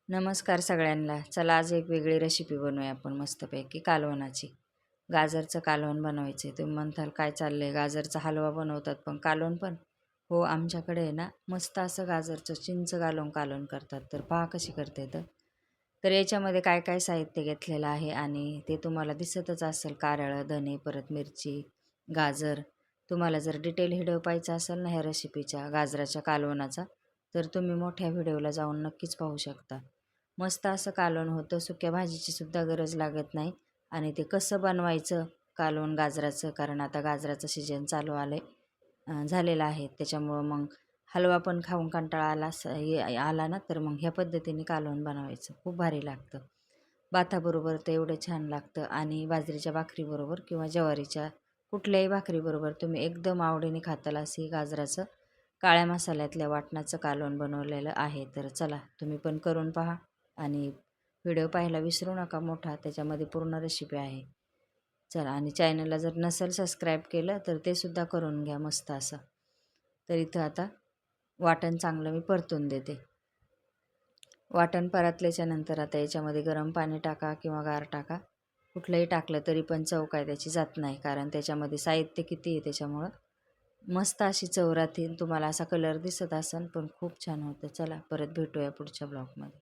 नमस्कार सगळ्यांना. चला आज एक वेगळी रेसिपी बनवूया आपण मस्तपैकी कालवणाची. गाजरचं कालवण बनवायचं आहे. तुम्ही म्हणताल काय चाललं आहे, गाजरचा हलवा बनवतात पण कालवण पण? हो, आमच्याकडे आहे ना मस्त असं गाजरचं चिंच घालून कालवण करतात. तर पहा कशी करते तर याच्यामध्ये काय काय साहित्य घेतलेलं आहे आणि ते तुम्हाला दिसतच असेल. कारळं, धने, परत मिरची, गाजर. तुम्हाला जर डिटेल व्हिडिओ पाहायचा असेल ना ह्या रेसिपीच्या गाजराच्या कालवणाचा, तर तुम्ही मोठ्या व्हिडिओला जाऊन नक्कीच पाहू शकता. मस्त असं कालवण होतं. सुक्या भाजीची सुद्धा गरज लागत नाही. आणि ते कसं बनवायचं कालवण गाजराचं, कारण आता गाजराचं सीजन चालू झालेलं आहे. त्याच्यामुळं मग हलवा पण खाऊन कंटाळा आला ना, तर मग ह्या पद्धतीने कालवण बनवायचं. खूप भारी लागतं. भाताबरोबर तर एवढं छान लागतं आणि बाजरीच्या भाकरीबरोबर किंवा ज्वारीच्या कुठल्याही भाकरीबरोबर तुम्ही एकदम आवडीने खाताल अशी गाजराचं काळ्या मसाल्यातल्या वाटणाचं कालवण बनवलेलं आहे. तर चला तुम्ही पण करून पहा आणि व्हिडिओ पाहायला विसरू नका मोठा, त्याच्यामध्ये पूर्ण रेसिपी आहे. चला, आणि चॅनलला जर नसेल सबस्क्राईब केलं तर ते सुद्धा करून घ्या मस्त असं. तर इथं आता वाटण चांगलं मी परतून देते. वाटण परतल्याच्या नंतर आता याच्यामध्ये गरम पाणी टाका किंवा गार टाका. कुठलंही टाकलं तरी पण चव काय त्याची जात नाही, कारण त्याच्यामध्ये साहित्य किती आहे त्याच्यामुळं मस्त अशी चव राहते. तुम्हाला असा कलर दिसत असेल पण खूप छान होतं. चला परत भेटूया पुढच्या ब्लॉगमध्ये.